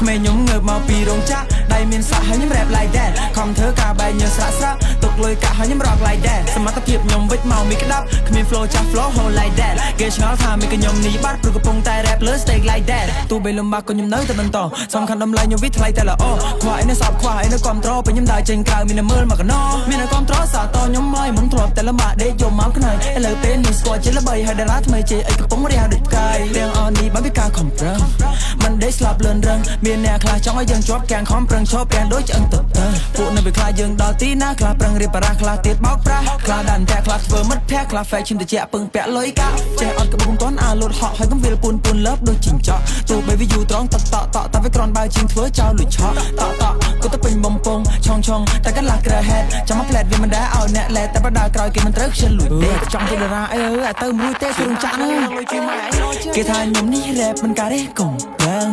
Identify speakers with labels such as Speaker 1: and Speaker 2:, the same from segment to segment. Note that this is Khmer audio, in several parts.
Speaker 1: ក្មេងខ្ញុំងើបមកពីរោងចក្រដៃមានសាក់ហើយខ្ញុំរ៉េប like that ខំធ្វើការបែកញើស្រាក់ស្រាក់ទុកលុយកាក់ហើយខ្ញុំ rock like that សមត្ថភាពខ្ញុំវិចមកមានក្តាប់គ្មាន flow ចាស់ flow hold like that គេឆ្ងល់ថាមានខ្ញុំនេះបាត់ព្រោះកំពុងតែ rap លើ stage like that ទោះបីលំបាកក៏ខ្ញុំនៅតែបន្តសំខាន់តម្លៃខ្ញុំវាថ្លៃតែល្អខ្វះអីនៅសពខ្វះអីនៅគ្រប់ត្រពេលខ្ញុំដើរចេញក្រៅមានតែមើលមកកណោមានតែគ្រប់ត្រសាតខ្ញុំមកមិនធ្លាប់តែលំបាកដេកយកមកខ្នើយឥឡូវពេលនេះស្គាល់ជាល្បីហើយតារាថ្មីជេអីកំពុងរះដូចផ្កាយទាំងអស់នេះបានពីការខំប្រឹងមិនដេកស្លាប់លឿនរឹងមានអ្នកខ្លះចង់ឲ្យយើងជាប់កាំងខំប្រឹងឈប់ប្រាំងដូចឆ្អឹងទៅពួកនៅវាខ្លាចយើងដល់ទីណាខ្លះប្រឹងរៀបបារះខ្លះទៀតបោកប្រាស់ខ្លះដានតែខ្លះធ្វើមិត្តភក្តិខ្លះ fashion ទៅជាពឹងពាក់លុយកាក់ចេះអត់ក្បួនទាន់អាលូតហក់ហើយកំវាលពូនលើបដូចជីងចក់ទោះបីវាយូរត្រង់តតែវាក្រនបើជាងធ្វើចោលលួចឆក់តក៏ទៅពេញបំពងឆងតែកន្លះក្រហេតចាំមកផ្លែតវាមិនដែរឲ្យអ្នកលែតែបដាក្រោយគេមិនត្រូវខ្ជិលលួចទេចង់ទៅតារាអីឲ្យទៅមួយទេគឺរងចាក់ហ្នឹងគេថាខ្ញុំនេះ rap មិនការទេកុំប្រឹង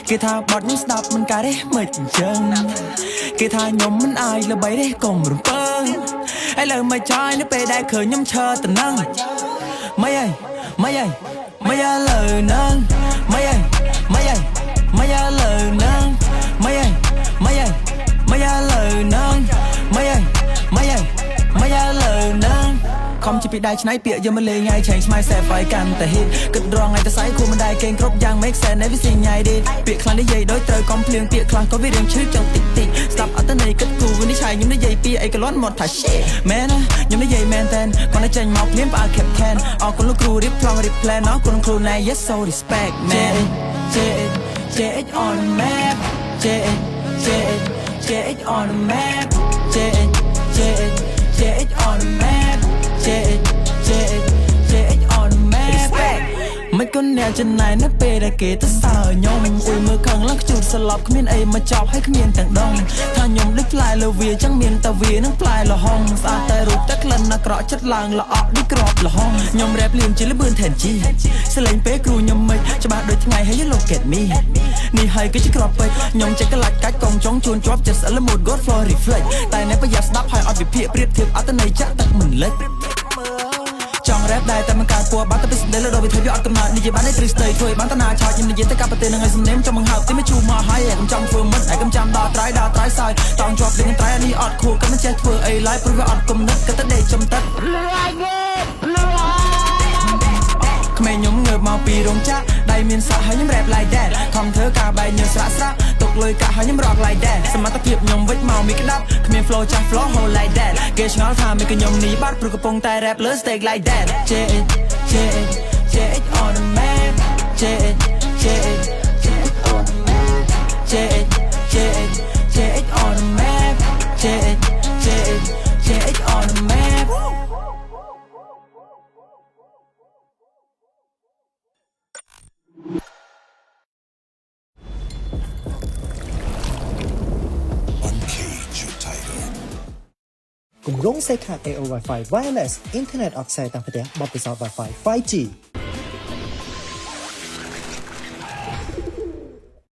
Speaker 1: គេថាបត់ខ្ញុំស្ដាប់មិនការទេមិនអញ្ចឹងគេថាខ្ញុំមិនអាយល្បីទេកុំរំពើឥឡូវមកចោយនៅពេលដែលឃើញខ្ញុំឈរតំណឹងមិនអីឥឡូវហ្នឹងមិនអីឥឡូវហ្នឹងមិនអីឥឡូវហ្នឹងខំជាពីដៃឆ្នៃពាក្យយកមកលេងថ្ងៃឆេងស្មៃសេហ្វៃកាន់តែហ៊ីតគិតរងថ្ងៃតែស្អីគួរមិនដែរគេងគ្រប់យ៉ាង make sense នៃវាស៊ីញ៉ៃឌីពាក្យខ្លះនិយាយដូចត្រូវកំភ្លៀងពាក្យខ្លះក៏វារៀងឈឺចង់តិចស្ដាប់អត់ទៅនៃគិតគូវានេះឆៃខ្ញុំនិយាយពីអីកលន់មកថា shit មែនណាខ្ញុំនិយាយមែនតែនគាត់ចេញមកភ្លាមផ្អើ captain អរគុណលោកគ្រូរៀបខ្លងរៀប plan អរគុណគ្រូណែ yes so respect man JH on the map JH on the map JH on the map JH on the map មិនគន់អ្នកចំណាយនៅពេលដែលគេទៅសើខ្ញុំអ៊ុយមើលខឹងឡើងខ្ជូតស្លប់គ្មានអីមកចប់ហើយគ្មានទាំងដងថាខ្ញុំដូចផ្លែលើវាចឹងមានតែវានឹងផ្លែលហុងស្អាតតែរូបតែក្លិនអាក្រក់ចិត្តឡើងល្អក់ដូចក្របលហុងខ្ញុំរ៉េបលៀងជាលបឿនថែនជីសលេងពេលគ្រូខ្ញុំមិនច្បាស់ដូចថ្ងៃហើយ look at me នេះហើយគឺជាក្របពេជ្រខ្ញុំចេះកលាច់កាច់កងចង់ជួនជាប់ចិត្តស្អិល mood god flow reflect តែអ្នកប្រយ័ត្នស្ដាប់ហើយអត់វិភាគប្រៀបធៀបអត្តន័យចាក់ទឹកមិនលិចចង់ rap ដែរតែមិនកើតពួរបាត់ទៅពីស្ដីលើដល់វិធីវាអត់កំណត់និយាយបានតែទ្រឹស្ដីធ្វើឲ្យបានតាណាឆោតខ្ញុំនិយាយទៅកាប់ប្រទេសនឹងឲ្យសំណេមចំបង្ហើបទីមកជួមកហើយខ្ញុំចង់ធ្វើមិនឯងចាំដល់ត្រៃសើចតង់ជាប់លេងត្រៃនេះអត់ខួរក៏មិនចេះធ្វើអីឡើយព្រោះវាអត់គំនិតក៏ទៅដេកចំទឹកក្មេងខ្ញុំងើបមកពីរោងចក្រដៃមានសាក់ហើយខ្ញុំ rap like that ខំធ្វើការបែកញើស្រាក់ទុកលុយកាក់ហើយខ្ញុំ rock like that សមត្ថភាពខ្ញុំវិចមកមានក្តាប់គ្មាន flow ចាស់ flow hold like that គេឆ្ងល់ថាមានខ្ញុំនេះបាត់ព្រោះកំពុងតែ rap លើ stage like that JH on the map JH on the map JH on the map JH on the map
Speaker 2: cùng rốn xe khạc AO Wi-Fi Wireless Internet of Xe tăng phát triển bọc bị sọ Wi-Fi 5G